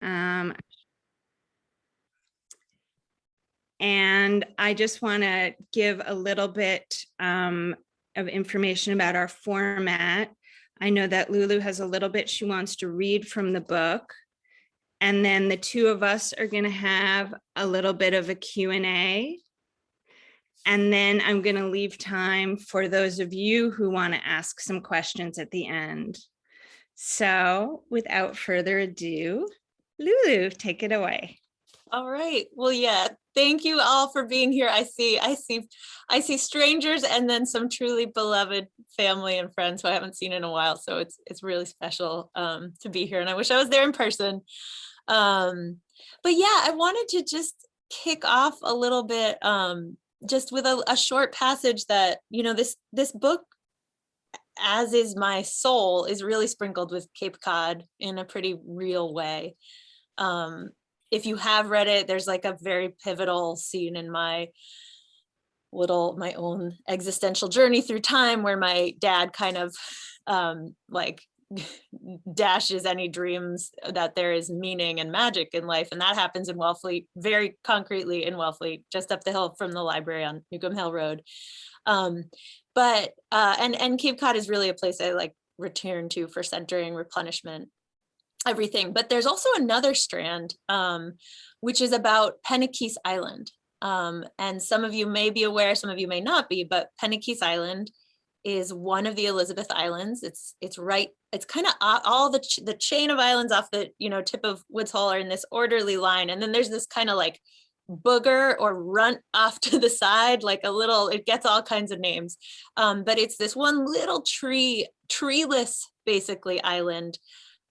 And I just want to give a little bit of information about our format. I know that Lulu has a little bit she wants to read from the book. And then the two of us are going to have a little bit of a Q&A. And then I'm going to leave time for those of you who want to ask some questions at the end. So without further ado, Lulu, take it away. All right. Well, yeah, thank you all for being here. I see strangers and then some truly beloved family and friends who I haven't seen in a while. So it's really special to be here. And I wish I was there in person. But yeah, I wanted to just kick off a little bit just with a short passage that, you know, this book, as is my soul, is really sprinkled with Cape Cod in a pretty real way. If you have read it, there's like a very pivotal scene in my own existential journey through time where my dad kind of like dashes any dreams that there is meaning and magic in life. And that happens in Wellfleet, very concretely in Wellfleet, just up the hill from the library on Newcomb Hill Road. But Cape Cod is really a place I like return to for centering, replenishment, everything. But there's also another strand, which is about Penikese Island. And some of you may be aware, some of you may not be, but Penikese Island is one of the Elizabeth Islands. It's kind of all the chain of islands off the, you know, tip of Woods Hole are in this orderly line. And then there's this kind of like booger or runt off to the side, like a little, it gets all kinds of names. But it's this one little treeless, basically, island.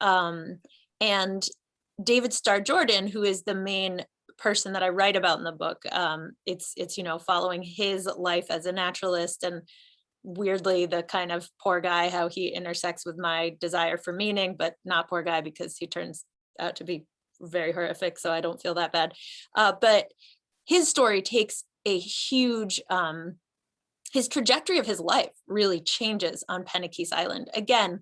And David Starr Jordan, who is the main person that I write about in the book, it's, you know, following his life as a naturalist and weirdly the kind of poor guy, how he intersects with my desire for meaning, but not poor guy because he turns out to be very horrific, so I don't feel that bad. But his story takes a huge, his trajectory of his life really changes on Penikese Island. Again,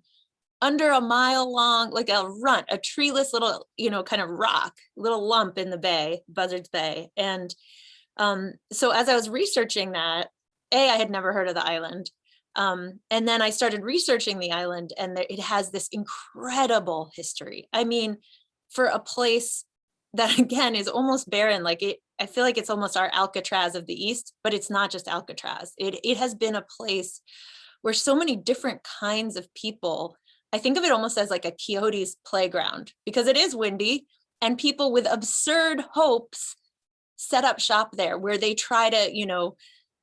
under a mile long, like a runt, a treeless little, you know, kind of rock, little lump in the bay, Buzzards Bay. And so as I was researching that, I had never heard of the island. And then I started researching the island, and it has this incredible history. I mean, for a place that, again, is almost barren, like I feel like it's almost our Alcatraz of the East, but it's not just Alcatraz. It has been a place where so many different kinds of people, I think of it almost as like a Quixote's playground, because it is windy and people with absurd hopes set up shop there where they try to, you know,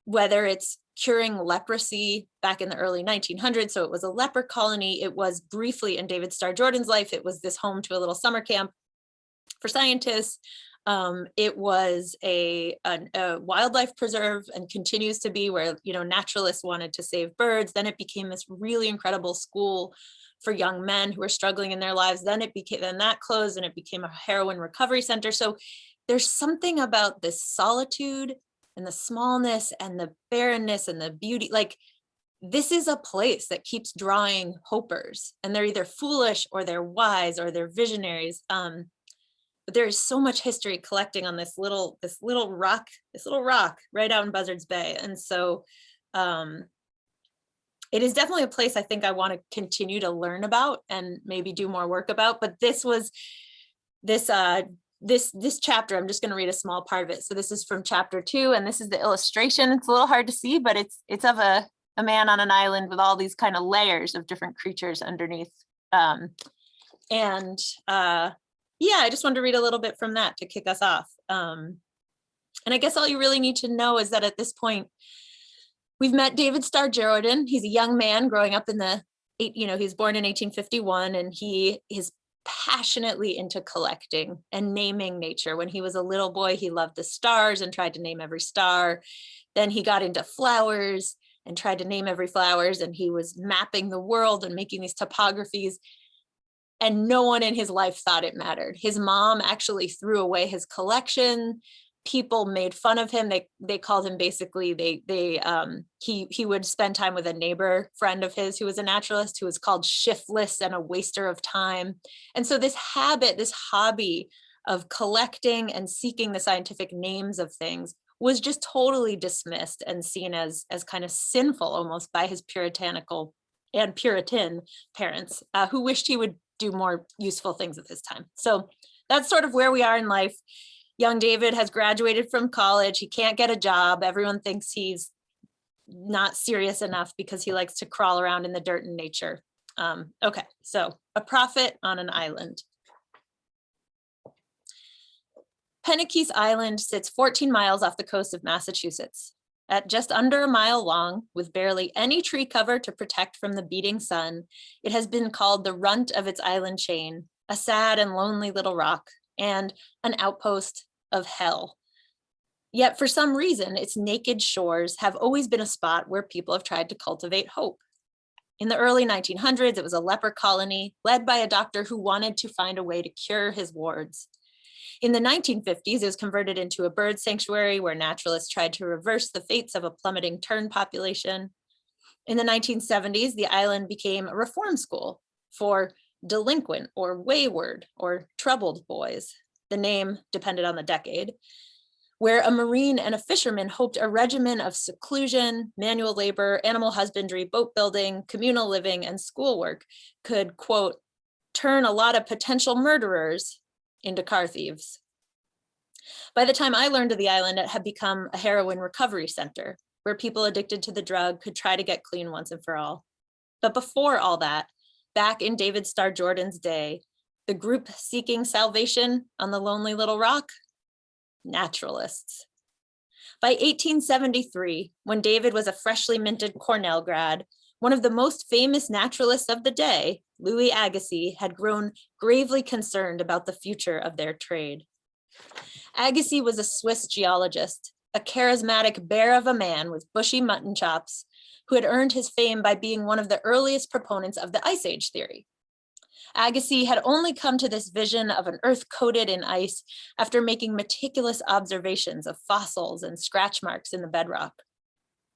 whether it's curing leprosy back in the early 1900s. So it was a leper colony. It was briefly in David Starr Jordan's life, it was this home to a little summer camp for scientists. It was a wildlife preserve and continues to be, where, you know, naturalists wanted to save birds. Then it became this really incredible school for young men who were struggling in their lives. Then that closed and it became a heroin recovery center. So there's something about this solitude and the smallness and the barrenness and the beauty. Like, this is a place that keeps drawing hopers, and they're either foolish or they're wise or they're visionaries. But there is so much history collecting on this little rock right out in Buzzards Bay. And so it is definitely a place I think I want to continue to learn about and maybe do more work about. But this chapter, I'm just going to read a small part of it. So this is from chapter 2, and this is the illustration. It's a little hard to see, but it's of a man on an island with all these kind of layers of different creatures underneath. Yeah, I just wanted to read a little bit from that to kick us off. And I guess all you really need to know is that at this point, we've met David Starr Jordan. He's a young man growing up he was born in 1851, and he is passionately into collecting and naming nature. When he was a little boy, he loved the stars and tried to name every star. Then he got into flowers and tried to name every flowers, and he was mapping the world and making these topographies. And no one in his life thought it mattered. His mom actually threw away his collection people made fun of him. They called him basically, he would spend time with a neighbor friend of his who was a naturalist, who was called shiftless and a waster of time. And so this habit, this hobby of collecting and seeking the scientific names of things was just totally dismissed and seen as kind of sinful almost by his puritanical and Puritan parents, who wished he would do more useful things with his time. So that's sort of where we are in life. Young David has graduated from college. He can't get a job. Everyone thinks he's not serious enough because he likes to crawl around in the dirt and nature. Okay, so a prophet on an island. Penakees Island sits 14 miles off the coast of Massachusetts. At just under a mile long, with barely any tree cover to protect from the beating sun, it has been called the runt of its island chain, a sad and lonely little rock, and an outpost of hell. Yet for some reason, its naked shores have always been a spot where people have tried to cultivate hope. In the early 1900s, it was a leper colony led by a doctor who wanted to find a way to cure his wards. In the 1950s, it was converted into a bird sanctuary where naturalists tried to reverse the fates of a plummeting tern population. In the 1970s, the island became a reform school for delinquent or wayward or troubled boys. The name depended on the decade, where a Marine and a fisherman hoped a regimen of seclusion, manual labor, animal husbandry, boat building, communal living, and schoolwork could, quote, turn a lot of potential murderers into car thieves. By the time I learned of the island, it had become a heroin recovery center where people addicted to the drug could try to get clean once and for all. But before all that, back in David Starr Jordan's day, the group seeking salvation on the lonely little rock, naturalists. By 1873, when David was a freshly minted Cornell grad, one of the most famous naturalists of the day, Louis Agassiz, had grown gravely concerned about the future of their trade. Agassiz was a Swiss geologist, a charismatic bear of a man with bushy mutton chops, who had earned his fame by being one of the earliest proponents of the Ice Age theory. Agassiz had only come to this vision of an earth coated in ice after making meticulous observations of fossils and scratch marks in the bedrock.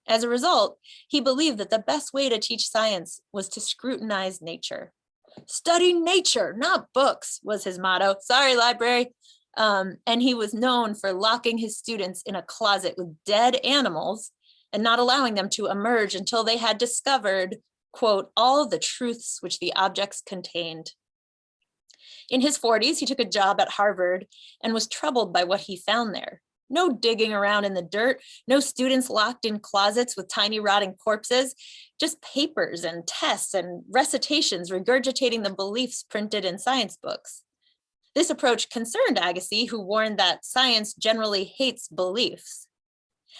As a result, he believed that the best way to teach science was to scrutinize nature. Study nature, not books, was his motto. Sorry, library. And he was known for locking his students in a closet with dead animals and not allowing them to emerge until they had discovered, quote, all the truths which the objects contained. In his 40s, he took a job at Harvard and was troubled by what he found there. No digging around in the dirt, no students locked in closets with tiny rotting corpses, just papers and tests and recitations regurgitating the beliefs printed in science books. This approach concerned Agassiz, who warned that science generally hates beliefs.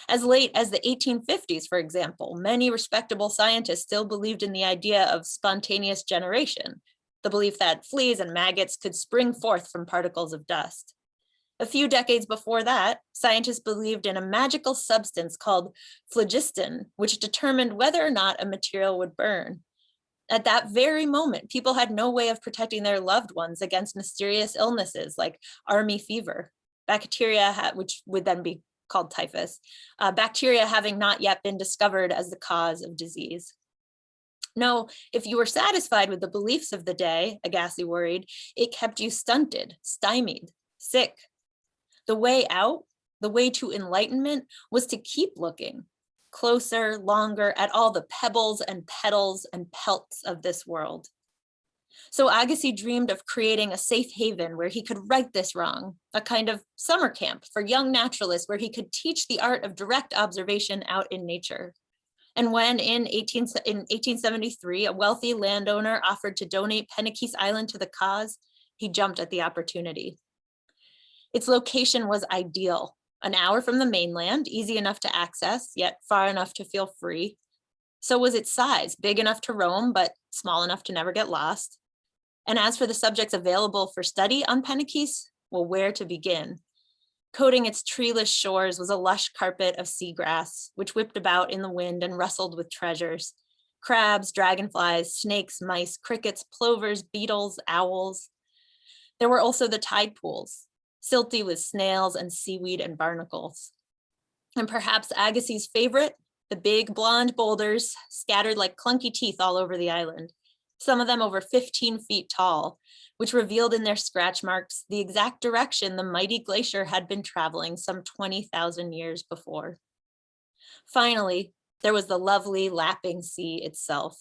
As late as the 1850s, for example, many respectable scientists still believed in the idea of spontaneous generation, the belief that fleas and maggots could spring forth from particles of dust. A few decades before that, scientists believed in a magical substance called phlogiston, which determined whether or not a material would burn. At that very moment, people had no way of protecting their loved ones against mysterious illnesses like army fever, bacteria, which would then be called typhus, bacteria having not yet been discovered as the cause of disease. No, if you were satisfied with the beliefs of the day, Agassiz worried, it kept you stunted, stymied, sick. The way out, the way to enlightenment, was to keep looking closer, longer at all the pebbles and petals and pelts of this world. So Agassiz dreamed of creating a safe haven where he could right this wrong, a kind of summer camp for young naturalists where he could teach the art of direct observation out in nature. And when in 1873, a wealthy landowner offered to donate Penakees Island to the cause, he jumped at the opportunity. Its location was ideal, an hour from the mainland, easy enough to access, yet far enough to feel free. So was its size, big enough to roam, but small enough to never get lost. And as for the subjects available for study on Penakees, well, where to begin? Coating its treeless shores was a lush carpet of seagrass, which whipped about in the wind and rustled with treasures. Crabs, dragonflies, snakes, mice, crickets, plovers, beetles, owls. There were also the tide pools, silty with snails and seaweed and barnacles. And perhaps Agassiz's favorite, the big blonde boulders scattered like clunky teeth all over the island, some of them over 15 feet tall, which revealed in their scratch marks the exact direction the mighty glacier had been traveling some 20,000 years before. Finally, there was the lovely lapping sea itself,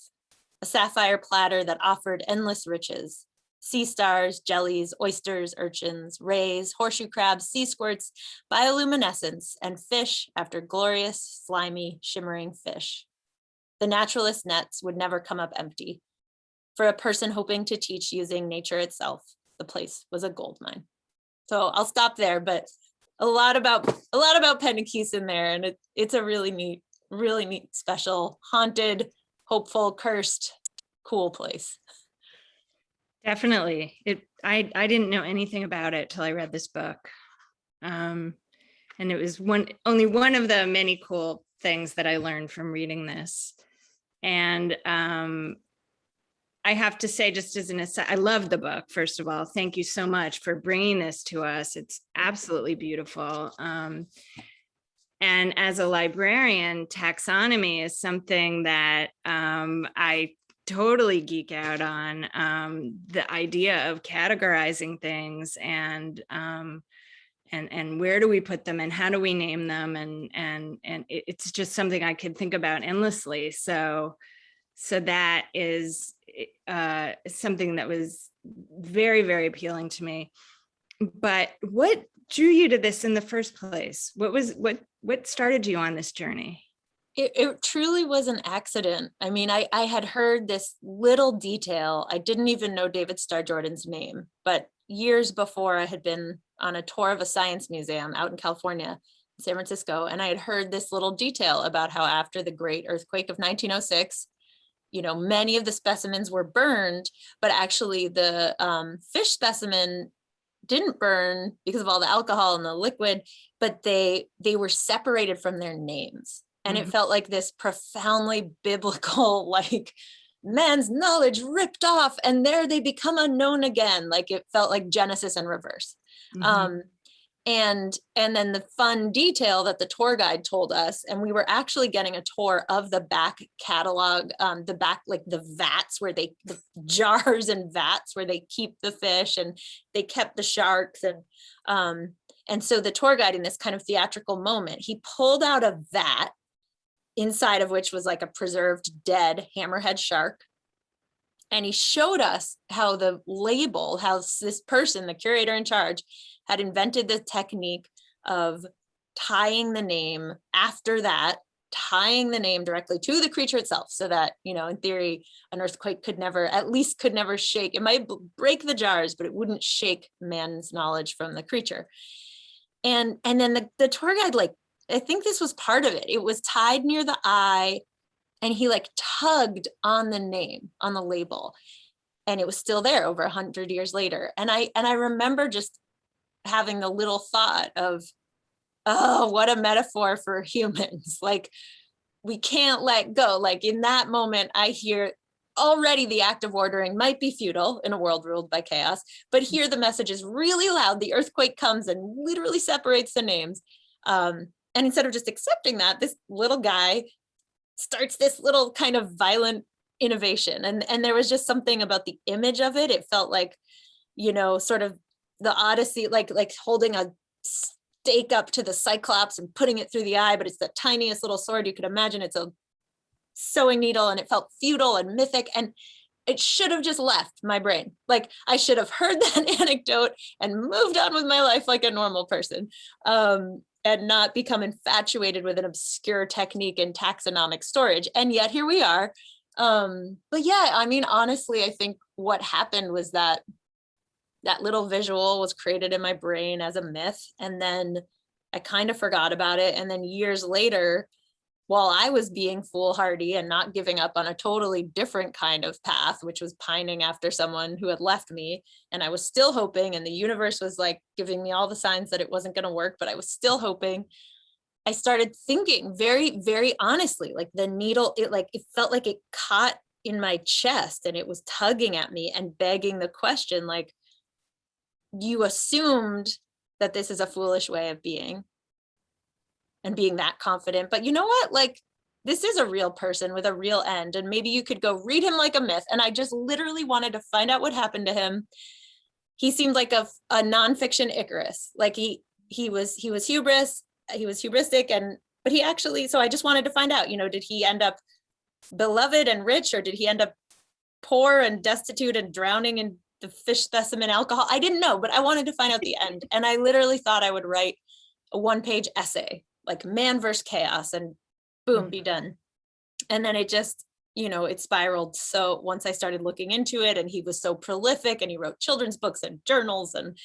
a sapphire platter that offered endless riches: sea stars, jellies, oysters, urchins, rays, horseshoe crabs, sea squirts, bioluminescence, and fish after glorious, slimy, shimmering fish. The naturalist nets would never come up empty. For a person hoping to teach using nature itself, the place was a gold mine. So I'll stop there, but a lot about Penikese in there, and it's a really neat, special, haunted, hopeful, cursed, cool place. Definitely. I didn't know anything about it till I read this book. And it was only one of the many cool things that I learned from reading this. And I have to say, just as an aside, I love the book, first of all. Thank you so much for bringing this to us. It's absolutely beautiful. And as a librarian, taxonomy is something that I totally geek out on, the idea of categorizing things and where do we put them and how do we name them, and it's just something I could think about endlessly. So that is something that was very, very appealing to me. But what drew you to this in the first place? What started you on this journey? It truly was an accident. I mean, I had heard this little detail. I didn't even know David Starr Jordan's name, but years before I had been on a tour of a science museum out in California, San Francisco, and I had heard this little detail about how after the great earthquake of 1906, many of the specimens were burned, but actually the fish specimen didn't burn because of all the alcohol in the liquid, but they were separated from their names. And it felt like this profoundly biblical, like man's knowledge ripped off and there they become unknown again. Like it felt like Genesis in reverse. And then the fun detail that the tour guide told us, and we were actually getting a tour of the back catalog, like the vats where the jars and vats where they keep the fish, and they kept the sharks. And so the tour guide, in this kind of theatrical moment, he pulled out a vat inside of which was like a preserved dead hammerhead shark. And he showed us how the label, how this person, the curator in charge, had invented the technique of tying the name directly to the creature itself, so that, in theory, an earthquake could never shake. It might break the jars, but it wouldn't shake man's knowledge from the creature. And then the tour guide, I think this was part of it. It was tied near the eye, and he tugged on the name, on the label, and it was still there over 100 years later. And I remember just having the little thought of, oh, what a metaphor for humans. We can't let go. In that moment, I hear already the act of ordering might be futile in a world ruled by chaos, but here the message is really loud. The earthquake comes and literally separates the names. And instead of just accepting that, this little guy starts this little kind of violent innovation. And there was just something about the image of it. It felt like, sort of the Odyssey, like holding a stake up to the Cyclops and putting it through the eye, but it's the tiniest little sword you could imagine. It's a sewing needle, and it felt feudal and mythic, and it should have just left my brain. I should have heard that anecdote and moved on with my life like a normal person, and not become infatuated with an obscure technique in taxonomic storage. And yet here we are. But yeah, I mean, honestly, I think what happened was that little visual was created in my brain as a myth, and then I kind of forgot about it. And then years later, while I was being foolhardy and not giving up on a totally different kind of path, which was pining after someone who had left me, and I was still hoping, and the universe was giving me all the signs that it wasn't going to work, but I was still hoping, I started thinking very, very honestly, the needle, it felt like it caught in my chest, and it was tugging at me and begging the question, you assumed that this is a foolish way of being and being that confident. But you know what? Like, this is a real person with a real end, and maybe you could go read him like a myth. And I just literally wanted to find out what happened to him. He seemed like a nonfiction Icarus. Like he was hubristic, but he actually, so I just wanted to find out, did he end up beloved and rich, or did he end up poor and destitute and drowning in the fish specimen alcohol? I didn't know, but I wanted to find out the end. And I literally thought I would write a 1-page essay, like man versus chaos, and boom, be done. And then it just, it spiraled. So once I started looking into it, and he was so prolific, and he wrote children's books and journals and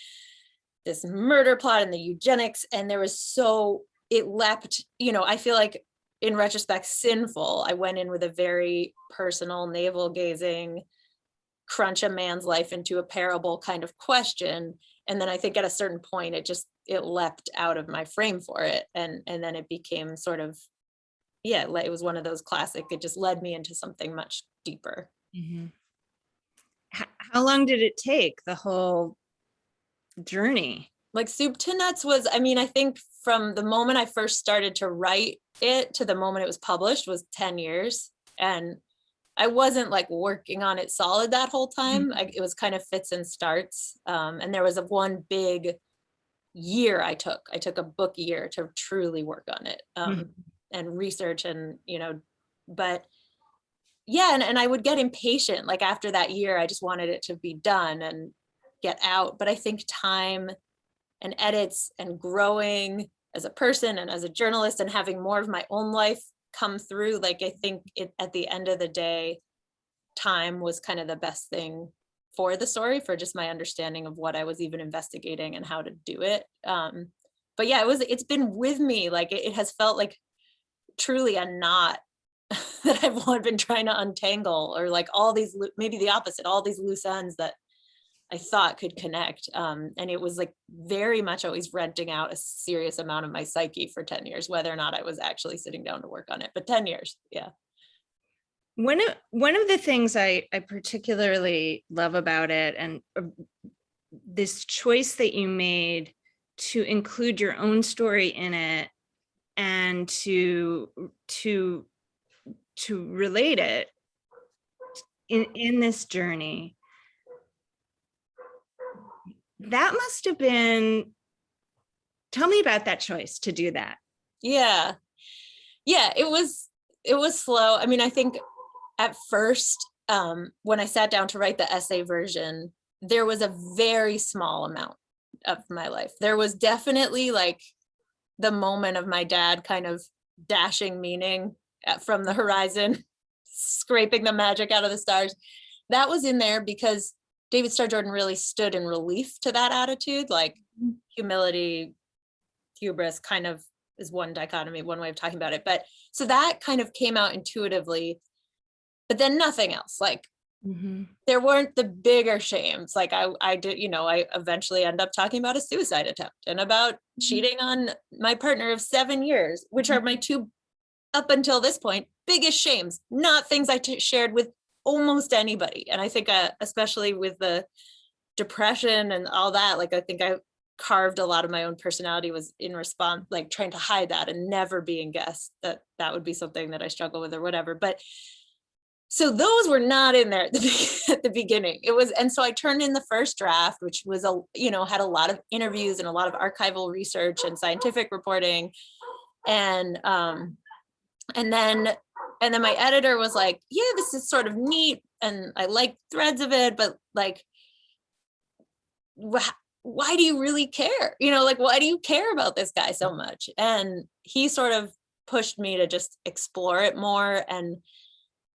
this murder plot and the eugenics, and it leapt, I feel like in retrospect, sinful. I went in with a very personal, navel gazing, crunch a man's life into a parable kind of question. And then I think at a certain point, it leapt out of my frame for it. And then it became sort of, it was one of those classic, it just led me into something much deeper. Mm-hmm. How long did it take, the whole journey? Like Soup to Nuts was, I think from the moment I first started to write it to the moment it was published was 10 years. And I wasn't like working on it solid that whole time. It was kind of fits and starts. And there was one big year I took a book year to truly work on it. And research and, but yeah. And I would get impatient. Like after that year, I just wanted it to be done and get out. But I think time and edits and growing as a person and as a journalist and having more of my own life come through, like I think at the end of the day, time was kind of the best thing for the story, for just my understanding of what I was even investigating and how to do it. But yeah, it's been with me. Like it has felt like truly a knot that I've been trying to untangle, or like all these, maybe the opposite, all these loose ends that I thought could connect. And it was like very much always renting out a serious amount of my psyche for 10 years, whether or not I was actually sitting down to work on it, but 10 years. Yeah. One of the things I particularly love about it, and this choice that you made to include your own story in it and to relate it in this journey, that must have been, tell me about that choice to do that. Yeah, it was slow. I think at first, when I sat down to write the essay version, there was a very small amount of my life. There was definitely like the moment of my dad kind of dashing meaning from the horizon, scraping the magic out of the stars. That was in there because David Starr Jordan really stood in relief to that attitude, like humility, hubris kind of is one dichotomy, one way of talking about it. But so that kind of came out intuitively, but then nothing else. Like there weren't the bigger shames. Like I did, I eventually end up talking about a suicide attempt and about cheating on my partner of 7 years, which are my two, up until this point, biggest shames, not things I shared with almost anybody. And I think especially with the depression and all that, like I think I carved a lot of my own personality was in response, like trying to hide that and never being guessed that would be something that I struggle with or whatever. But so those were not in there at the beginning. It was, and so I turned in the first draft, which was had a lot of interviews and a lot of archival research and scientific reporting, and then my editor was like, yeah, this is sort of neat and I like threads of it, but like, why do you really care? Like, why do you care about this guy so much? And he sort of pushed me to just explore it more. And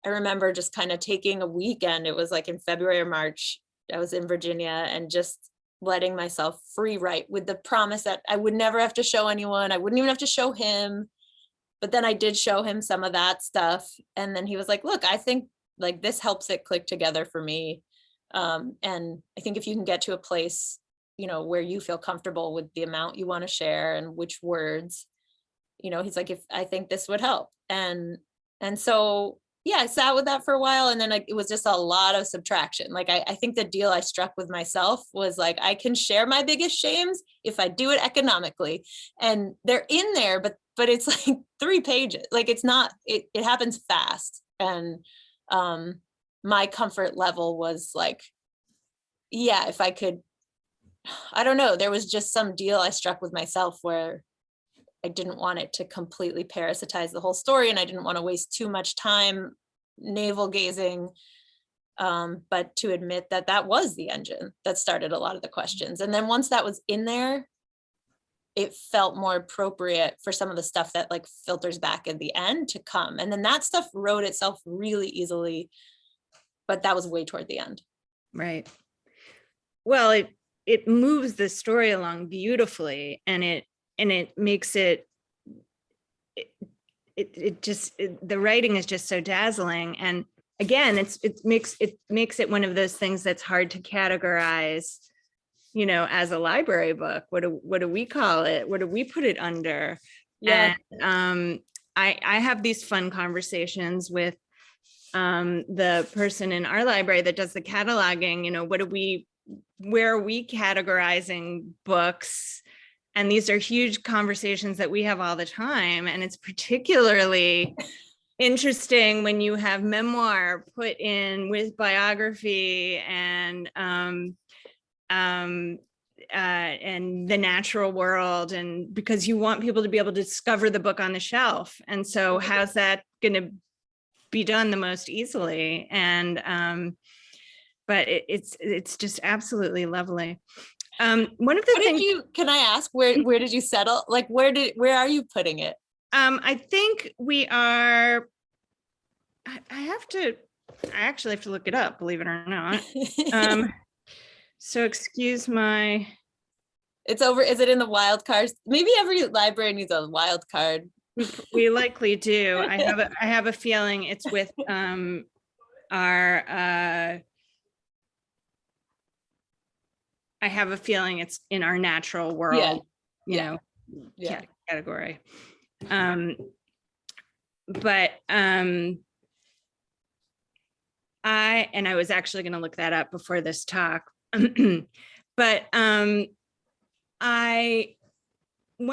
I remember just kind of taking a weekend. It was like in February or March, I was in Virginia, and just letting myself free write with the promise that I would never have to show anyone. I wouldn't even have to show him. But then I did show him some of that stuff. And then he was like, look, I think like this helps it click together for me. And I think if you can get to a place, where you feel comfortable with the amount you want to share and which words, he's like, if I think this would help. And so yeah, I sat with that for a while, and then it was just a lot of subtraction. Like I think the deal I struck with myself was like, I can share my biggest shames if I do it economically, and they're in there, but it's like 3 pages. Like it's not, it happens fast. And my comfort level was like, yeah, if I could, I don't know, there was just some deal I struck with myself where I didn't want it to completely parasitize the whole story, and I didn't want to waste too much time navel gazing, but to admit that that was the engine that started a lot of the questions. And then once that was in there, it felt more appropriate for some of the stuff that like filters back at the end to come. And then that stuff wrote itself really easily, but that was way toward the end. Right. Well, it moves the story along beautifully, and it makes it the writing is just so dazzling. And again, it makes it one of those things that's hard to categorize, you know, as a library book. What do we call it? What do we put it under? Yeah. And I have these fun conversations with the person in our library that does the cataloging. You know, where are we categorizing books? And these are huge conversations that we have all the time. And it's particularly interesting when you have memoir put in with biography and the natural world, and because you want people to be able to discover the book on the shelf. And so how's that going to be done the most easily? And but it's just absolutely lovely. One of the things, Can I ask, where did you settle? Like, where are you putting it? I think we are, I actually have to look it up, believe it or not. So excuse my. It's over. Is it in the wild cards? Maybe every library needs a wild card. We likely do. I have a feeling it's with our I have a feeling it's in our natural world, category. But I was actually going to look that up before this talk. But one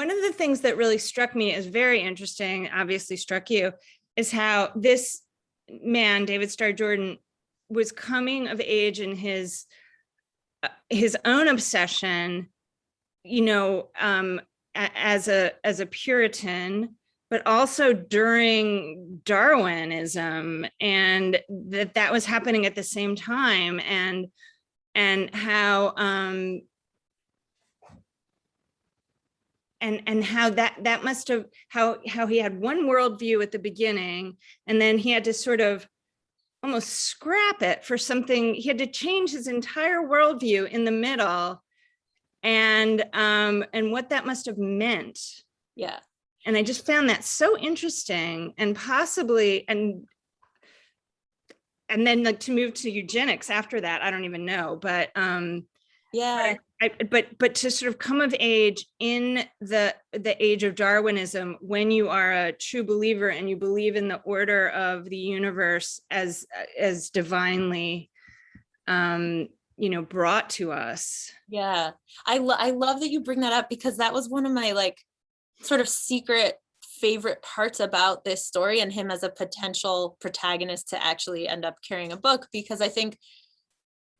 of the things that really struck me as very interesting, obviously struck you, is how this man, David Starr Jordan, was coming of age in his own obsession, you know, as a Puritan, but also during Darwinism, and that was happening at the same time, and how and how that must have, how he had one worldview at the beginning, and then he had to sort of almost scrap it for something. He had to change his entire worldview in the middle, and what that must have meant. Yeah. And I just found that so interesting, and possibly, and then like to move to eugenics after that, I don't even know, but yeah. But to sort of come of age in the age of Darwinism, when you are a true believer and you believe in the order of the universe as divinely, brought to us. Yeah, I love that you bring that up, because that was one of my like sort of secret favorite parts about this story, and him as a potential protagonist to actually end up carrying a book, because I think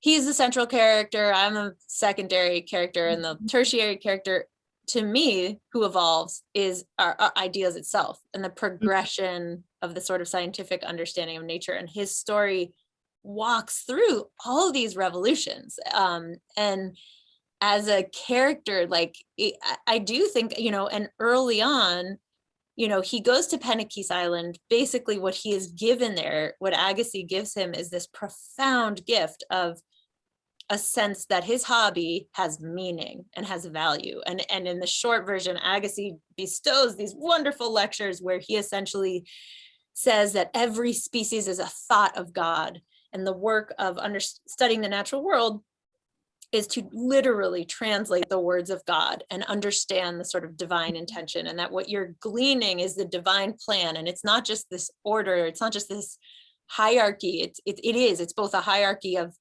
he's the central character, I'm a secondary character, and the tertiary character to me who evolves is our ideas itself, and the progression of the sort of scientific understanding of nature. And his story walks through all of these revolutions, and as a character, like I do think, and early on, he goes to Pennakees Island. Basically what he is given there, what Agassiz gives him, is this profound gift of a sense that his hobby has meaning and has value. And in the short version, Agassiz bestows these wonderful lectures where he essentially says that every species is a thought of God, and the work of studying the natural world is to literally translate the words of God and understand the sort of divine intention, and that what you're gleaning is the divine plan. And it's not just this order, it's not just this hierarchy. It's both a hierarchy of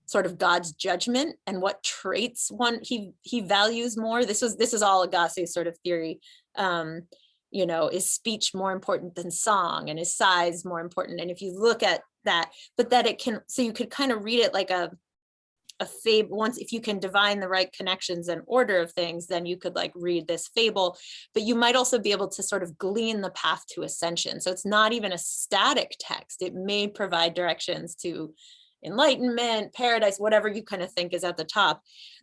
sort of God's judgment and what traits he values more. This is all Agassi's sort of theory. Is speech more important than song, and is size more important? And if you look at that, but that it can, so you could kind of read it like a fable. Once, if you can divine the right connections and order of things, then you could like read this fable, but you might also be able to sort of glean the path to ascension. So it's not even a static text. It may provide directions to enlightenment, paradise, whatever you kind of think is at the top.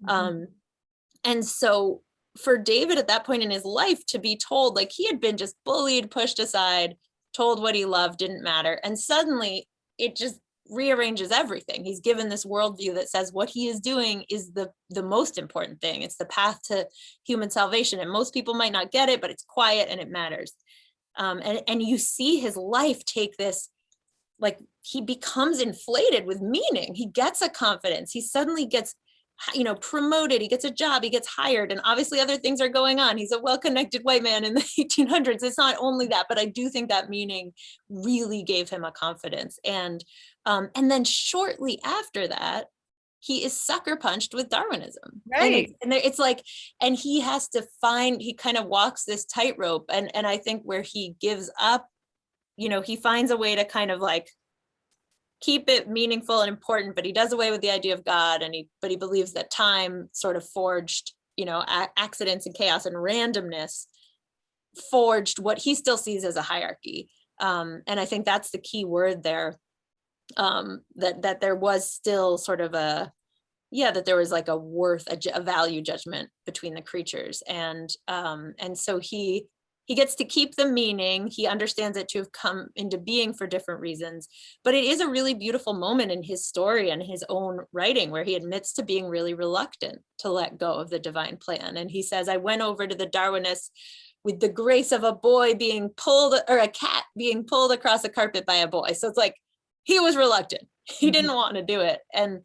And so for David at that point in his life to be told, like, he had been just bullied, pushed aside, told what he loved didn't matter, and suddenly it just rearranges everything. He's given this worldview that says what he is doing is the most important thing. It's the path to human salvation, and most people might not get it, but it's quiet and it matters. And you see his life take this, like, he becomes inflated with meaning. He gets a confidence. He suddenly gets, promoted. He gets a job. He gets hired, and obviously other things are going on. He's a well-connected white man in the 1800s. It's not only that, but I do think that meaning really gave him a confidence. And then shortly after that, he is sucker punched with Darwinism. Right. And it's like, and he has to he kind of walks this tightrope. And I think where he gives up, he finds a way to kind of like keep it meaningful and important, but he does away with the idea of God. But he believes that time sort of forged, accidents and chaos and randomness forged what he still sees as a hierarchy. And I think that's the key word there. That there was still sort of that there was like a value judgment between the creatures. And so he gets to keep the meaning. He understands it to have come into being for different reasons, but it is a really beautiful moment in his story and his own writing where he admits to being really reluctant to let go of the divine plan. And he says, I went over to the Darwinists with the grace of a boy being pulled, or a cat being pulled across a carpet by a boy. So it's like, he was reluctant. He didn't want to do it. And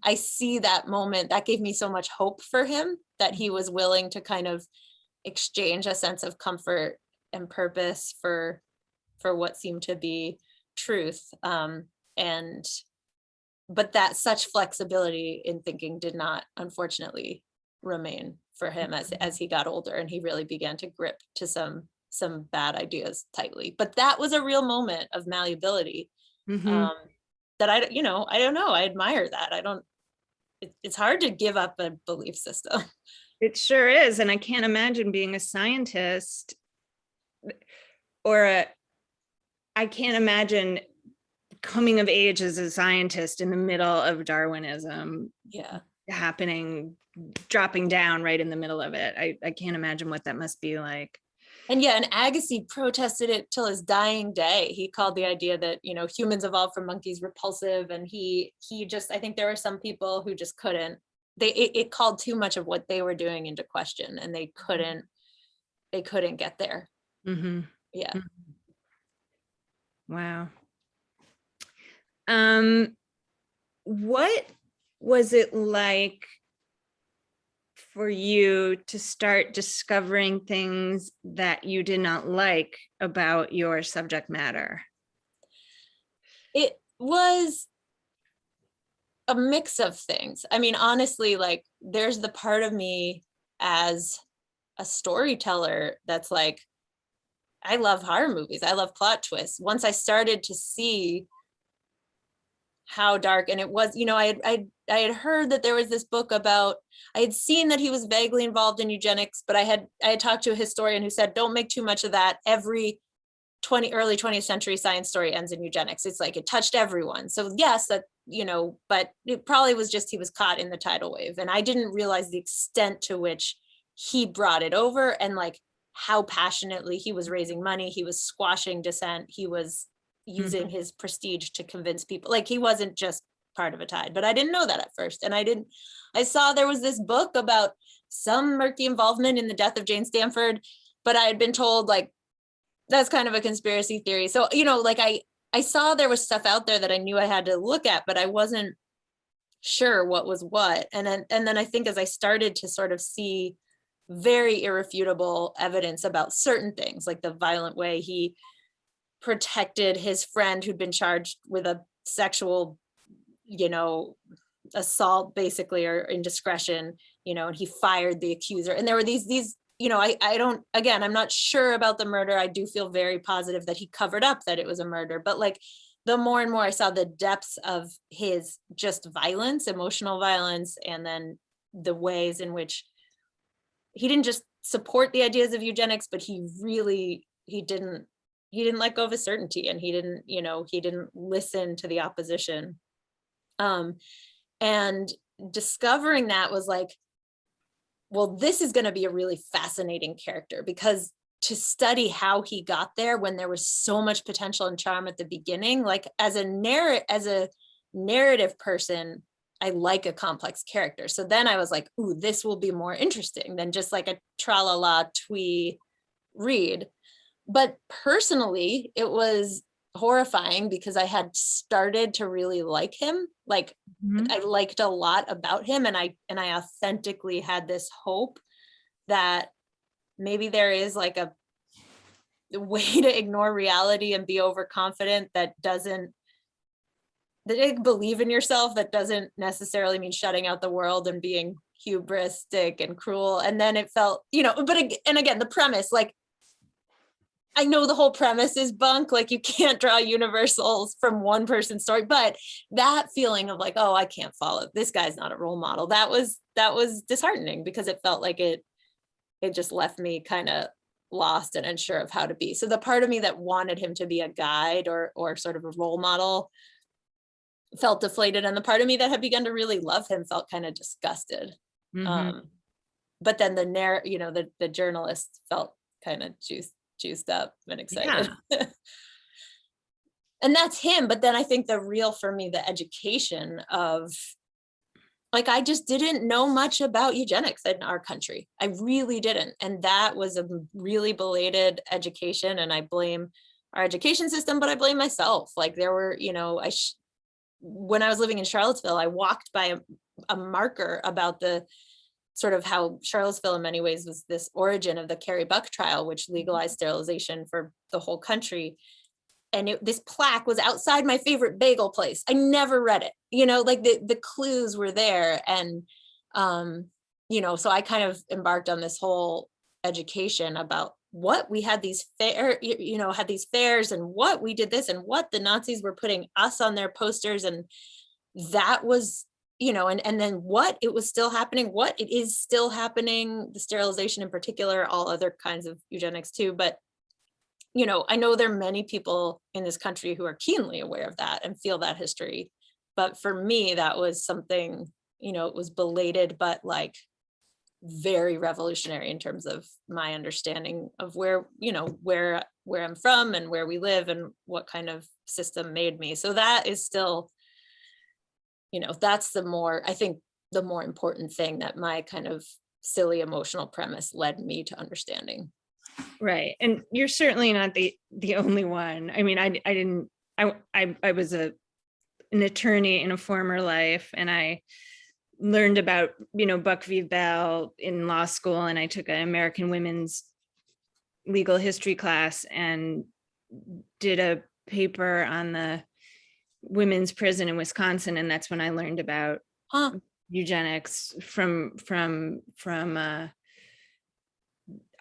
I see that moment. That gave me so much hope for him, that he was willing to kind of exchange a sense of comfort and purpose for what seemed to be truth. But that such flexibility in thinking did not, unfortunately, remain for him as he got older, and he really began to grip to some bad ideas tightly. But that was a real moment of malleability. That I don't know. I admire that. It's hard to give up a belief system. It sure is. And I can't imagine being a scientist I can't imagine coming of age as a scientist in the middle of Darwinism happening, dropping down right in the middle of it. I can't imagine what that must be like. And Agassiz protested it till his dying day. He called the idea that, humans evolved from monkeys repulsive. And he just, I think there were some people who just couldn't, it called too much of what they were doing into question, and they couldn't get there. Yeah. Wow. What was it like for you to start discovering things that you did not like about your subject matter? It was a mix of things. I mean, honestly, like, there's the part of me as a storyteller that's like, I love horror movies. I love plot twists. Once I started to see how dark, and it was, I had heard that there was this book about, I had seen that he was vaguely involved in eugenics, but I had talked to a historian who said, don't make too much of that. Every early 20th century science story ends in eugenics. It's like, it touched everyone. So yes, that, but it probably was just, he was caught in the tidal wave. And I didn't realize the extent to which he brought it over, and like how passionately he was raising money. He was squashing dissent. He was using his prestige to convince people. Like, he wasn't just part of a tide, but I didn't know that at first. And I saw there was this book about some murky involvement in the death of Jane Stanford, but I had been told, like, that's kind of a conspiracy theory. So, like, I saw there was stuff out there that I knew I had to look at, but I wasn't sure what was what. And then I think as I started to sort of see very irrefutable evidence about certain things, like the violent way he protected his friend who'd been charged with a sexual, assault basically, or indiscretion, and he fired the accuser. And there were these, I don't, again, I'm not sure about the murder. I do feel very positive that he covered up that it was a murder, but like the more and more I saw the depths of his just violence, emotional violence, and then the ways in which he didn't just support the ideas of eugenics, but he didn't let go of his certainty, and he didn't listen to the opposition. And discovering that was like, well, this is going to be a really fascinating character, because to study how he got there when there was so much potential and charm at the beginning, like as a narrative person, I like a complex character. So then I was like, ooh, this will be more interesting than just like a tra-la-la twee read. But personally, it was horrifying because I had started to really like him. Like I liked a lot about him, and I authentically had this hope that maybe there is like a way to ignore reality and be overconfident that believe in yourself, that doesn't necessarily mean shutting out the world and being hubristic and cruel. And then it felt, and again, the premise, like, I know the whole premise is bunk, like you can't draw universals from one person's story, but that feeling of like, oh, I can't follow, this guy's not a role model, that was disheartening, because it felt like it just left me kind of lost and unsure of how to be. So the part of me that wanted him to be a guide or sort of a role model felt deflated, and the part of me that had begun to really love him felt kind of disgusted. But then the journalist felt kind of juiced up and excited. Yeah. And that's him. But then I think the real, for me, the education of, like, I just didn't know much about eugenics in our country. I really didn't. And that was a really belated education. And I blame our education system, but I blame myself. Like there were, when I was living in Charlottesville, I walked by a marker about the sort of how Charlottesville in many ways was this origin of the Carrie Buck trial, which legalized sterilization for the whole country. And this plaque was outside my favorite bagel place. I never read it, like the clues were there. And, so I kind of embarked on this whole education about what we had these fairs and what we did this and what the Nazis were putting us on their posters. And that was, and then what it was still happening, what it is still happening, the sterilization in particular, all other kinds of eugenics too. But, I know there are many people in this country who are keenly aware of that and feel that history. But for me, that was something, it was belated, but like very revolutionary in terms of my understanding of where I'm from and where we live and what kind of system made me. So that is still, that's I think the more important thing that my kind of silly emotional premise led me to understanding. Right. And you're certainly not the only one. I mean, I was an attorney in a former life, and I learned about, Buck v. Bell in law school, and I took an American women's legal history class and did a paper on the women's prison in Wisconsin. And that's when I learned about eugenics from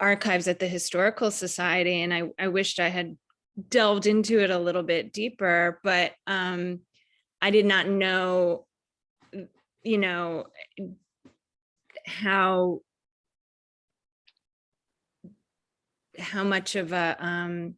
archives at the Historical Society. And I wished I had delved into it a little bit deeper, but I did not know, how much of a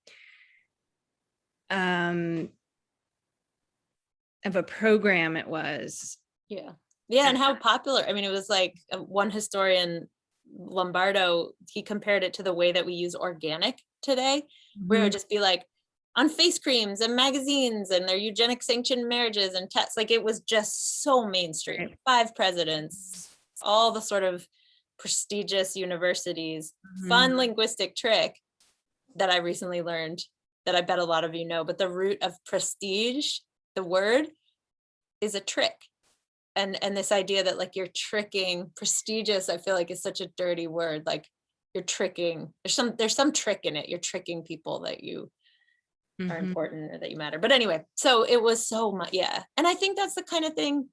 program it was. Yeah. And how popular. I mean, it was like one historian, Lombardo, he compared it to the way that we use organic today, where it would just be like on face creams and magazines and their eugenic sanctioned marriages and tests. Like it was just so mainstream. Right. 5 presidents, all the sort of prestigious universities. Fun linguistic trick that I recently learned that I bet a lot of you know, but the root of prestige, the word, is a trick. and this idea that like you're tricking, prestigious, I feel like is such a dirty word. Like you're tricking, there's some trick in it. You're tricking people that you are important or that you matter. But anyway, so it was so much, yeah. And I think that's the kind of thing,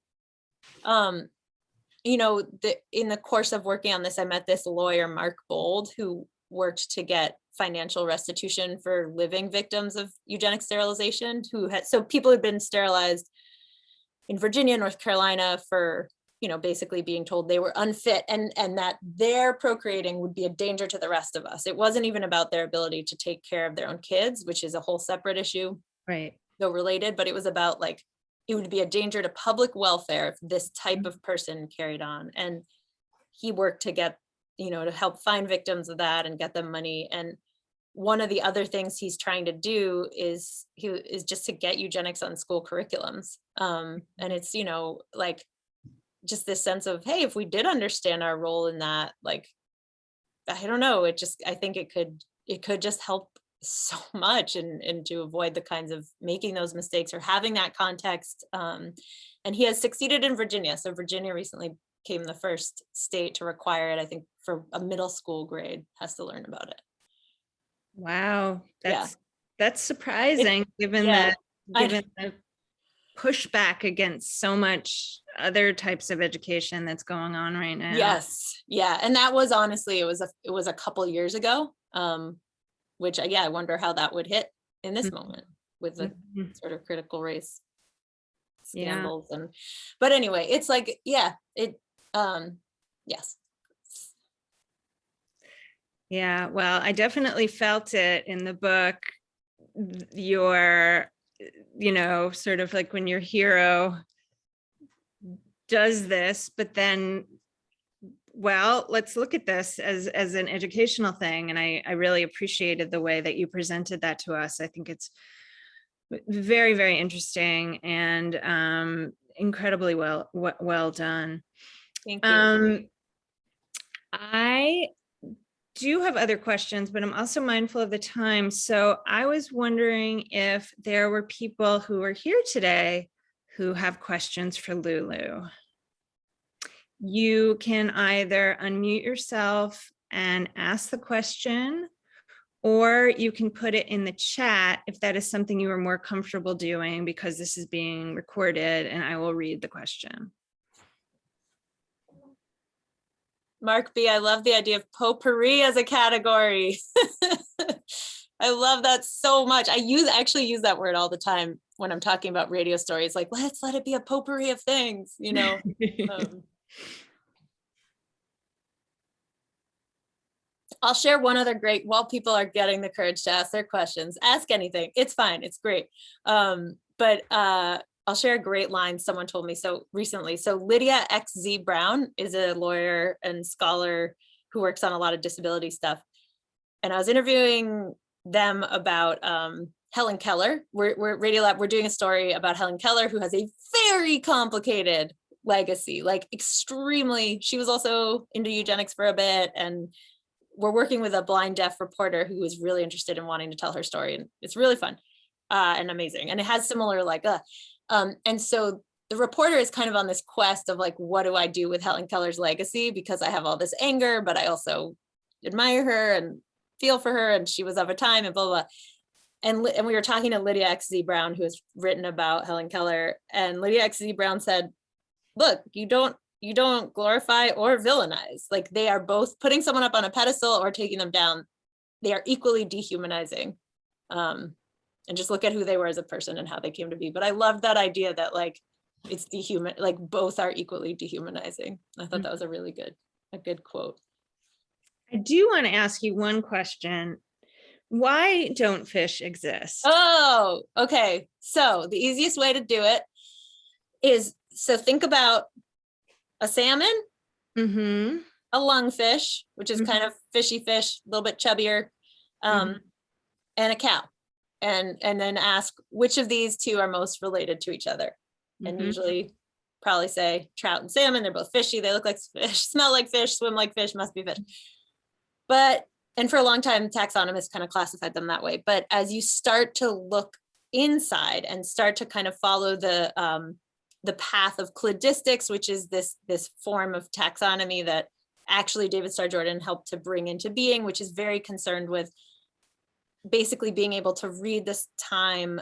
you know, in the course of working on this, I met this lawyer, Mark Bold, who worked to get financial restitution for living victims of eugenic sterilization, who had, so people had been sterilized in Virginia, North Carolina for, you know, basically being told they were unfit and that their procreating would be a danger to the rest of us. It wasn't even about their ability to take care of their own kids, which is a whole separate issue, Right. though related, but it was about like, it would be a danger to public welfare if this type of person carried on. And he worked to get, you know, to help find victims of that and get them money. And one of the other things he's trying to do is just to get eugenics on school curriculums. And it's, you know, like just this sense of, hey, if we did understand our role in that, like, I don't know, I think it could just help so much and to avoid the kinds of making those mistakes or having that context. And he has succeeded in Virginia. So Virginia recently became the first state to require it, I think, for a middle school grade has to learn about it. Wow. Yeah. That's surprising given yeah, the pushback against so much other types of education that's going on right now. Yes. Yeah. And that was honestly, it was a couple years ago. Which I wonder how that would hit in this moment with the sort of critical race scandals. But anyway, it's like, yes. Yeah, well, I definitely felt it in the book. Your, you know, sort of like when your hero does this, but then, well, let's look at this as an educational thing. And I really appreciated the way that you presented that to us. I think it's very, very interesting and incredibly well done. Thank you. I do have other questions, but I'm also mindful of the time. So I was wondering if there were people who are here today who have questions for Lulu. You can either unmute yourself and ask the question, or you can put it in the chat if that is something you are more comfortable doing, because this is being recorded and I will read the question. Mark B, I love the idea of potpourri as a category. I love that so much. I actually use that word all the time when I'm talking about radio stories, like, let's let it be a potpourri of things, you know. I'll share one other great, while people are getting the courage to ask their questions, ask anything. It's fine. It's great. But I'll share a great line someone told me so recently. So Lydia XZ Brown is a lawyer and scholar who works on a lot of disability stuff. And I was interviewing them about Helen Keller. We're Radiolab, we're doing a story about Helen Keller, who has a very complicated legacy, like extremely. She was also into eugenics for a bit, and we're working with a blind deaf reporter who is really interested in wanting to tell her story, and it's really fun and amazing. And it has similar and so the reporter is kind of on this quest of like, what do I do with Helen Keller's legacy? Because I have all this anger, but I also admire her and feel for her, and she was of a time and blah, blah. And we were talking to Lydia XZ Brown, who has written about Helen Keller, and Lydia XZ Brown said, look, you don't glorify or villainize. Like, they are both putting someone up on a pedestal or taking them down. They are equally dehumanizing. And just look at who they were as a person and how they came to be. But I love that idea that like it's like both are equally dehumanizing. I thought that was a good quote. I do want to ask you one question. Why don't fish exist? Oh, okay. So the easiest way to do it is, so think about a salmon, a lungfish, which is kind of fishy fish, a little bit chubbier, and a cow. And then ask which of these two are most related to each other. And usually probably say trout and salmon, they're both fishy, they look like fish, smell like fish, swim like fish, must be fish. But, and for a long time, taxonomists kind of classified them that way. But as you start to look inside and start to kind of follow the the path of cladistics, which is this form of taxonomy that actually David Starr Jordan helped to bring into being, which is very concerned with basically being able to read this time,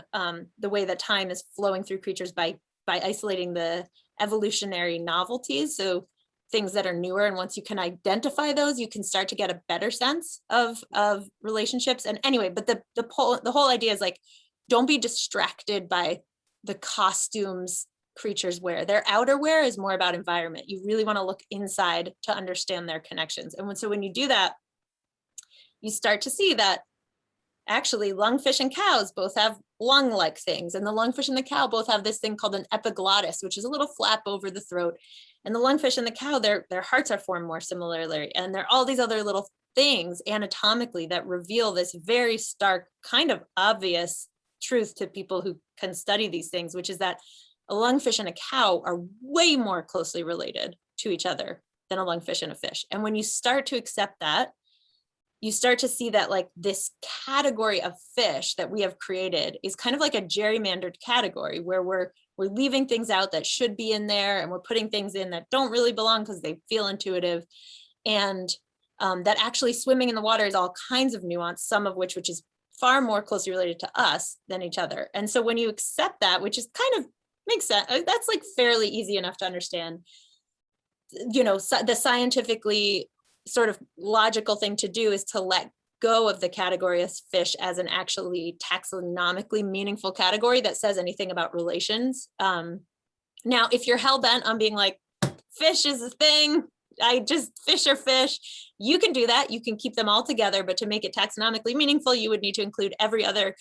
the way that time is flowing through creatures by isolating the evolutionary novelties. So things that are newer, and once you can identify those, you can start to get a better sense of relationships. And anyway, but the whole idea is like, don't be distracted by the costumes creatures wear. Their outerwear is more about environment. You really want to look inside to understand their connections. And so when you do that, you start to see that actually lungfish and cows both have lung-like things, and the lungfish and the cow both have this thing called an epiglottis, which is a little flap over the throat. And the lungfish and the cow, their hearts are formed more similarly, and there are all these other little things anatomically that reveal this very stark, kind of obvious truth to people who can study these things, which is that a lungfish and a cow are way more closely related to each other than a lungfish and a fish. And when you start to accept that, you start to see that like this category of fish that we have created is kind of like a gerrymandered category where we're leaving things out that should be in there, and we're putting things in that don't really belong because they feel intuitive. And that actually swimming in the water is all kinds of nuance, some of which is far more closely related to us than each other. And so when you accept that, which is kind of makes sense, that's like fairly easy enough to understand, you know, the scientifically sort of logical thing to do is to let go of the category of fish as an actually taxonomically meaningful category that says anything about relations. Now, if you're hell-bent on being like, fish is a thing, fish are fish, you can do that. You can keep them all together, but to make it taxonomically meaningful, you would need to include every other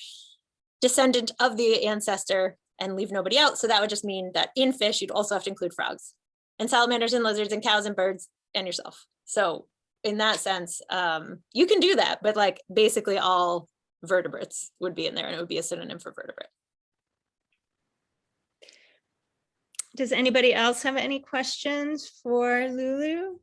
descendant of the ancestor and leave nobody out. So that would just mean that in fish, you'd also have to include frogs and salamanders and lizards and cows and birds and yourself. So in that sense, you can do that, but like basically all vertebrates would be in there, and it would be a synonym for vertebrate. Does anybody else have any questions for Lulu?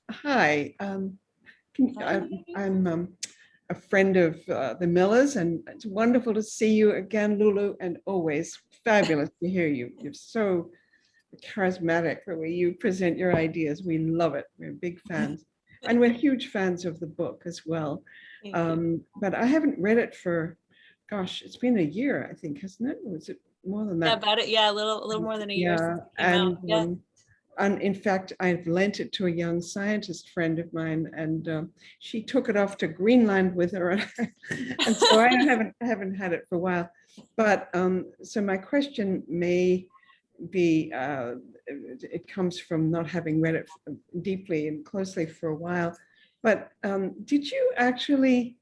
Hi, I'm a friend of the Millers, and it's wonderful to see you again, Lulu, and always fabulous to hear you. You're so charismatic the way you present your ideas. We love it. We're big fans, and we're huge fans of the book as well. But I haven't read it for, gosh, it's been a year, I think, hasn't it? Or was it more than that? Yeah, about it. Yeah, a little more than a year. Yeah, Since it came out. and in fact, I've lent it to a young scientist friend of mine, and she took it off to Greenland with her, and so I haven't had it for a while. But so my question may be, it comes from not having read it deeply and closely for a while. But did you actually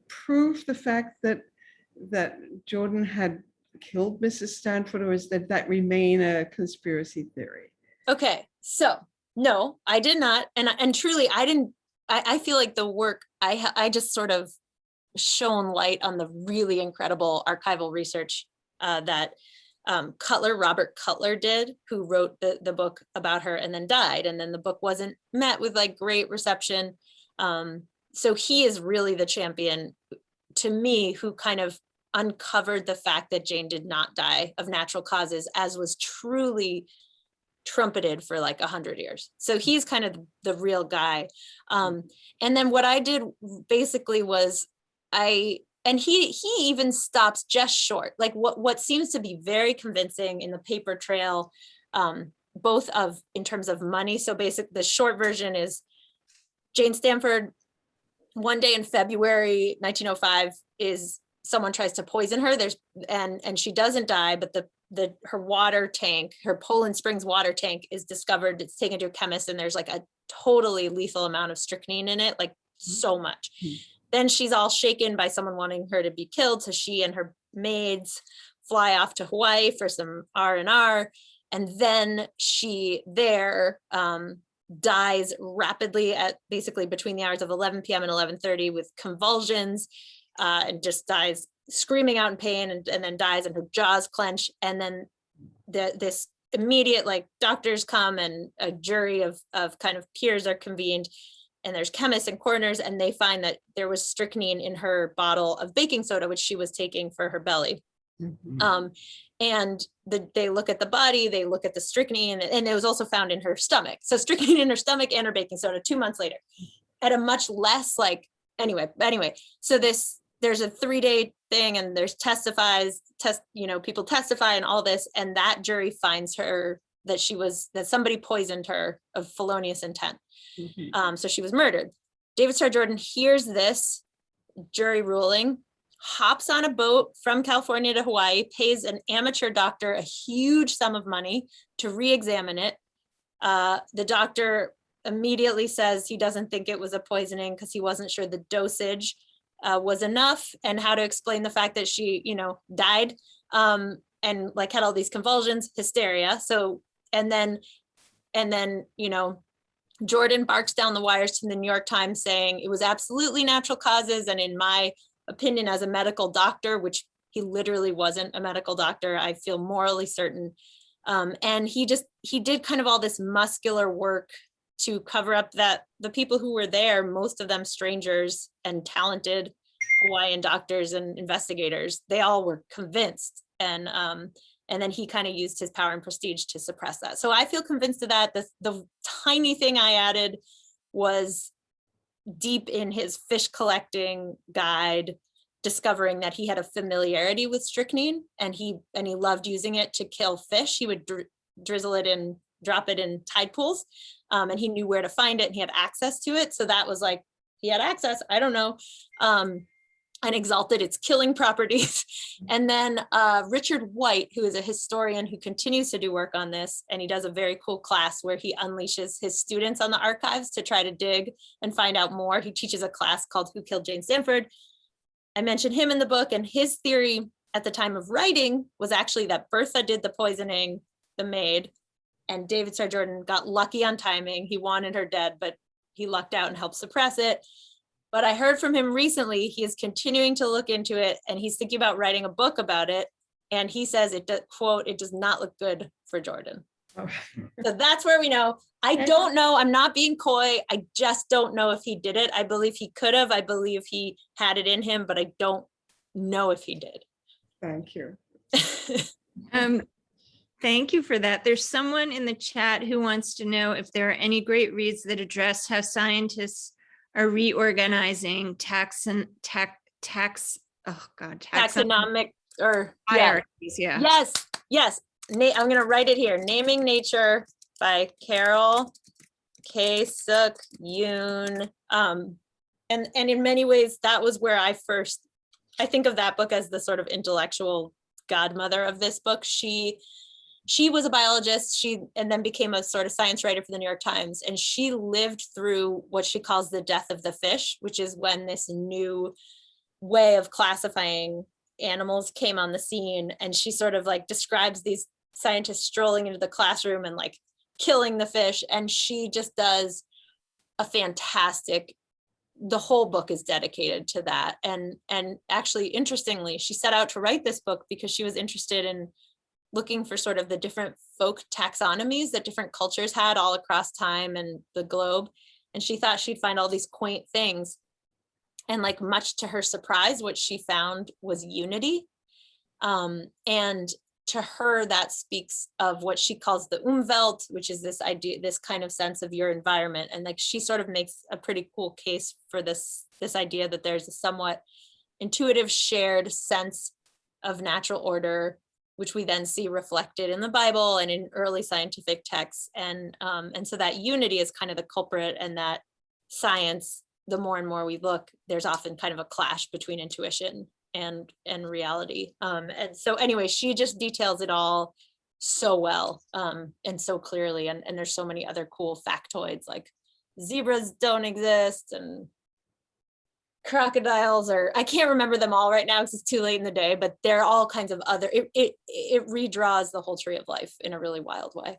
prove the fact that Jordan had killed Mrs. Stanford, or is that remain a conspiracy theory? Okay, so no, I did not, and truly, I didn't. I feel like the work I just sort of shone light on the really incredible archival research that Robert Cutler did, who wrote the book about her and then died, and then the book wasn't met with like great reception. So he is really the champion to me who kind of uncovered the fact that Jane did not die of natural causes, as was truly trumpeted for like 100 years. So he's kind of the real guy. And then what I did basically was and he even stops just short, like what seems to be very convincing in the paper trail, both in terms of money. So basically the short version is Jane Stanford, one day in February 1905, someone tries to poison her. And she doesn't die, but her water tank, her Poland Springs water tank, is discovered. It's taken to a chemist, and there's like a totally lethal amount of strychnine in it, like so much. Then she's all shaken by someone wanting her to be killed, so she and her maids fly off to Hawaii for some R&R, and then she dies rapidly at basically between the hours of 11 p.m. and 11:30 with convulsions, and just dies screaming out in pain, and then dies, and her jaws clench. And then this immediate, like, doctors come, and a jury of kind of peers are convened, and there's chemists and coroners, and they find that there was strychnine in her bottle of baking soda, which she was taking for her belly. Mhm. And they look at the body, they look at the strychnine, and it was also found in her stomach. So strychnine in her stomach and her baking soda 2 months later at a much less like, anyway. So there's a 3-day thing, and there's people testify and all this, and that jury finds her that somebody poisoned her of felonious intent. Mhm. So she was murdered. David Starr Jordan hears this jury ruling, hops on a boat from California to Hawaii, pays an amateur doctor a huge sum of money to re-examine it. The doctor immediately says he doesn't think it was a poisoning because he wasn't sure the dosage was enough, and how to explain the fact that she, died and like had all these convulsions, hysteria. So, and then, Jordan barks down the wires to the New York Times saying it was absolutely natural causes. And in my opinion, as a medical doctor, which he literally wasn't a medical doctor, I feel morally certain. And he did kind of all this muscular work to cover up that the people who were there, most of them strangers and talented Hawaiian doctors and investigators, they all were convinced. And then he kind of used his power and prestige to suppress that. So I feel convinced of that. The tiny thing I added was deep in his fish collecting guide, discovering that he had a familiarity with strychnine, and he loved using it to kill fish. He would drizzle it and drop it in tide pools, and he knew where to find it, and he had access to it. So that was like, he had access, I don't know, and exalted its killing properties. And then Richard White, who is a historian who continues to do work on this, and he does a very cool class where he unleashes his students on the archives to try to dig and find out more. He teaches a class called Who Killed Jane Stanford. I mentioned him in the book, and his theory at the time of writing was actually that Bertha did the poisoning, the maid, and David Starr Jordan got lucky on timing. He wanted her dead, but he lucked out and helped suppress it. But I heard from him recently, he is continuing to look into it, and he's thinking about writing a book about it. And he says, quote, "It does not look good for Jordan." Oh. So that's where we know. I don't know. I'm not being coy. I just don't know if he did it. I believe he could have. I believe he had it in him, but I don't know if he did. Thank you. Thank you for that. There's someone in the chat who wants to know if there are any great reads that address how scientists are reorganizing taxonomic or hierarchies. Yeah. Yes. I'm going to write it here. Naming Nature by Carol K. Suk Yoon. And in many ways, that was where I think of that book as the sort of intellectual godmother of this book. She was a biologist, and then became a sort of science writer for the New York Times. And she lived through what she calls the death of the fish, which is when this new way of classifying animals came on the scene. And she sort of like describes these scientists strolling into the classroom and like killing the fish. And she just does a fantastic, the whole book is dedicated to that. And actually, interestingly, she set out to write this book because she was interested in looking for sort of the different folk taxonomies that different cultures had all across time and the globe. And she thought she'd find all these quaint things. And like, much to her surprise, what she found was unity. And to her, that speaks of what she calls the Umwelt, which is this idea, this kind of sense of your environment. And like, she sort of makes a pretty cool case for this idea that there's a somewhat intuitive shared sense of natural order, which we then see reflected in the Bible and in early scientific texts. And so that unity is kind of the culprit, and that science, the more and more we look, there's often kind of a clash between intuition and reality. And so anyway, she just details it all so well and so clearly. And there's so many other cool factoids, like zebras don't exist and crocodiles, or I can't remember them all right now because it's too late in the day, but there are all kinds of other, it redraws the whole tree of life in a really wild way.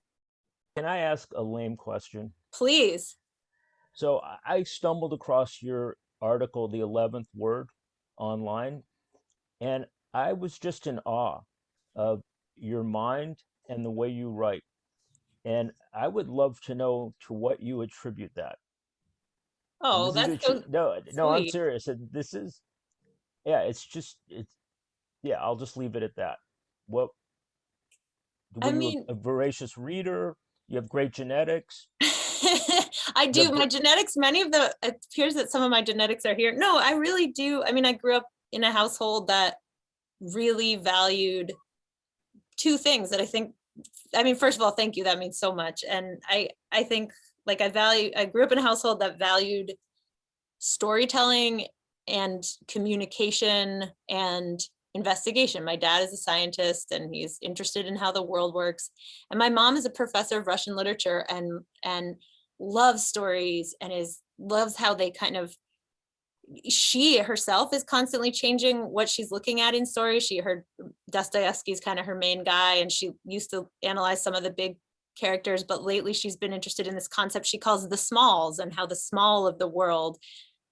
Can I ask a lame question? Please. So I stumbled across your article, The 11th Word, online, and I was just in awe of your mind and the way you write. And I would love to know to what you attribute that. And Oh, this is that's so no, I'm sweet. serious. And this is, yeah, it's, yeah, I'll just leave it at that. What, I were you mean, a voracious reader? You have great genetics. I The, do. My genetics, many of the, it appears that some of my genetics are here. No, I really do. I mean, I grew up in a household that really valued two things that I think, I mean, first of all, thank you. That means so much. And I think like I grew up in a household that valued storytelling and communication and investigation. My dad is a scientist and he's interested in how the world works. And my mom is a professor of Russian literature and loves stories and loves how they kind of, she herself is constantly changing what she's looking at in stories. She heard Dostoevsky's kind of her main guy, and she used to analyze some of the big characters, but lately she's been interested in this concept she calls the smalls, and how the small of the world,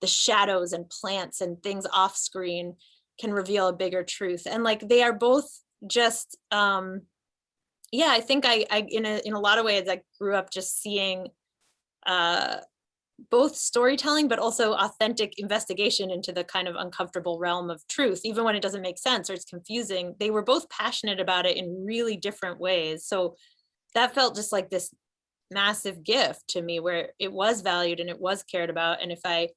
the shadows and plants and things off screen, can reveal a bigger truth. And like they are both just yeah, I think I in a lot of ways I grew up just seeing both storytelling, but also authentic investigation into the kind of uncomfortable realm of truth, even when it doesn't make sense or it's confusing. They were both passionate about it in really different ways. So that felt just like this massive gift to me where it was valued and it was cared about. And if I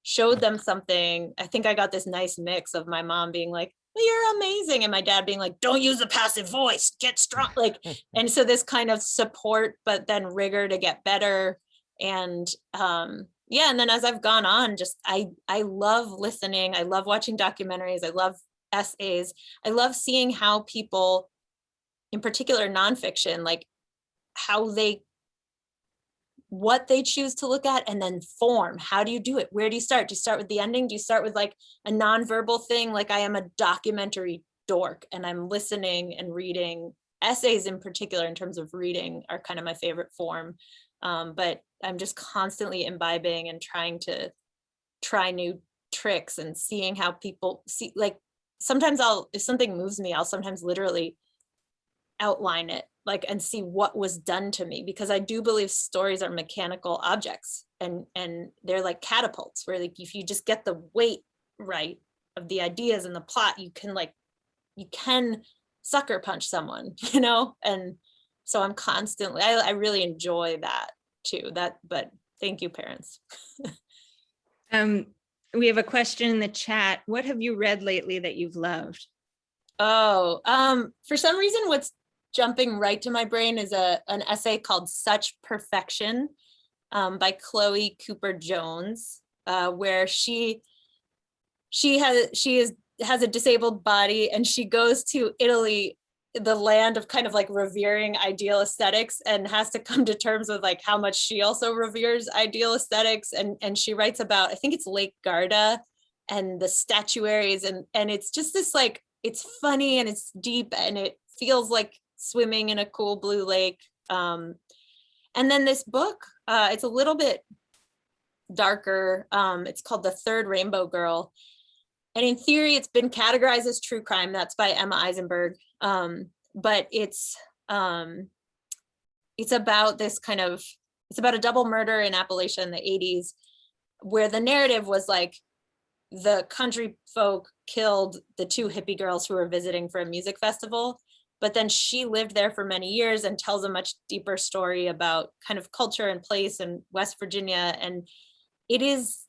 showed them something, I think I got this nice mix of my mom being like, well, you're amazing, and my dad being like, don't use a passive voice, get strong. Like, and so this kind of support, but then rigor to get better. And yeah, and then as I've gone on, just I love listening. I love watching documentaries. I love essays. I love seeing how people, in particular nonfiction, like how they, what they choose to look at, and then form. How do you do it? Where do you start? Do you start with the ending? Do you start with like a nonverbal thing? Like I am a documentary dork and I'm listening and reading. Essays in particular, in terms of reading, are kind of my favorite form. But I'm just constantly imbibing and trying to try new tricks and seeing how people see, like sometimes if something moves me, I'll sometimes literally outline it, like, and see what was done to me, because I do believe stories are mechanical objects, and they're like catapults where like if you just get the weight right of the ideas and the plot, you can sucker punch someone, you know? And so I'm constantly, I really enjoy that too, but thank you, parents. We have a question in the chat. What have you read lately that you've loved? Oh, for some reason, what's jumping right to my brain is an essay called Such Perfection by Chloe Cooper Jones, where she has a disabled body and she goes to Italy, the land of kind of like revering ideal aesthetics, and has to come to terms with like how much she also reveres ideal aesthetics. And she writes about, I think it's Lake Garda and the statuaries, and it's just this like, it's funny and it's deep and it feels like swimming in a cool blue lake. And then this book, it's a little bit darker. It's called The Third Rainbow Girl. And in theory, it's been categorized as true crime. That's by Emma Eisenberg. But it's about this kind of, it's about a double murder in Appalachia in the 80s, where the narrative was like the country folk killed the two hippie girls who were visiting for a music festival. But then she lived there for many years and tells a much deeper story about kind of culture and place in West Virginia. And it is,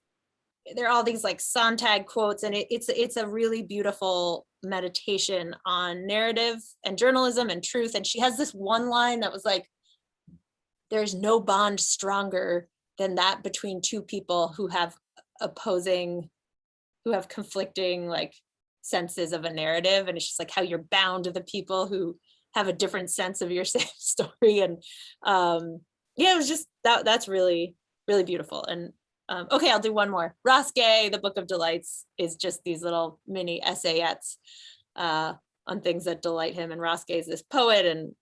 there are all these like Sontag quotes, and it's a really beautiful meditation on narrative and journalism and truth. And she has this one line that was like, there's no bond stronger than that between two people who have conflicting like senses of a narrative. And it's just like how you're bound to the people who have a different sense of your same story. And yeah, it was just that's really, really beautiful. And okay, I'll do one more. Ross Gay, The Book of Delights, is just these little mini essayettes on things that delight him. And Ross Gay is this poet and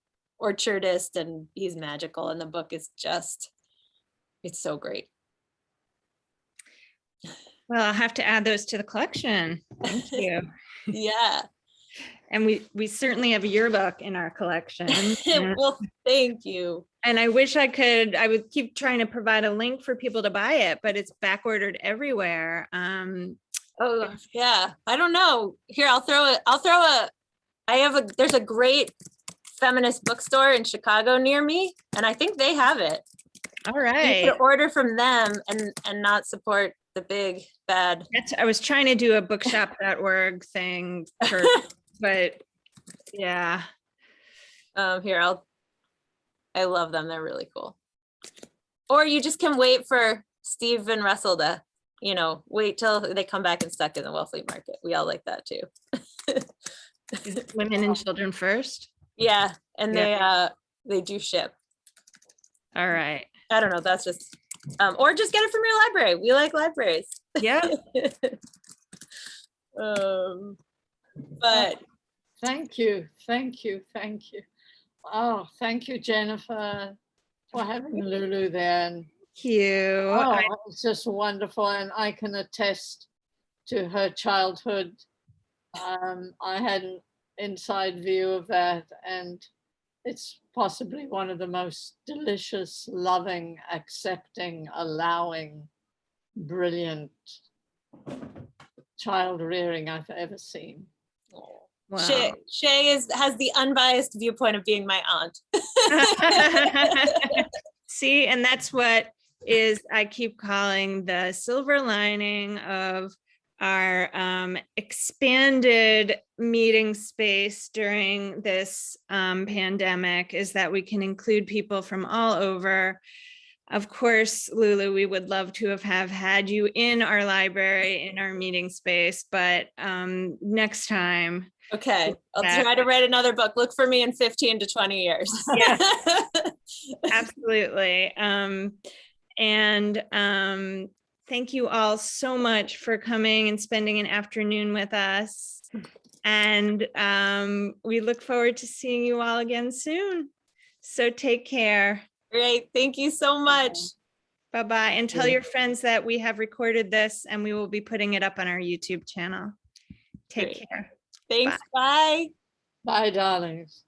orchardist, and he's magical. And the book is just, it's so great. Well, I'll have to add those to the collection. Thank you. Yeah. And we certainly have a yearbook in our collection. And, Well, thank you. and I wish I would keep trying to provide a link for people to buy it, but it's back ordered everywhere. Oh, yeah. I don't know. Here, there's a great feminist bookstore in Chicago near me, and I think they have it. All You right. could order from them and not support the big bad. I was trying to do a bookshop.org thing, but yeah. Here, I love them. They're really cool. Or you just can wait for Steve and Russell to, wait till they come back and stuck in the Wellfleet market. We all like that too. Women and children first. Yeah, and they do ship. All right. I don't know. That's just, or just get it from your library. We like libraries. Yeah. But Thank you. Oh, thank you, Jennifer, for having Lulu there. And Thank you. oh, it's just wonderful. And I can attest to her childhood. I had an inside view of that, and it's possibly one of the most delicious, loving, accepting, allowing, brilliant child rearing I've ever seen. Wow. Shay has the unbiased viewpoint of being my aunt. See, and that's what I keep calling the silver lining of our expanded meeting space during this pandemic, is that we can include people from all over. Of course, Lulu, we would love to have had you in our library, in our meeting space, but next time. Okay, I'll try to write another book. Look for me in 15 to 20 years. Yeah, absolutely. Thank you all so much for coming and spending an afternoon with us. And we look forward to seeing you all again soon. So take care. Great. Thank you so much. Bye-bye. And tell your friends that we have recorded this and we will be putting it up on our YouTube channel. Take care. Thanks. Bye. Bye, darlings.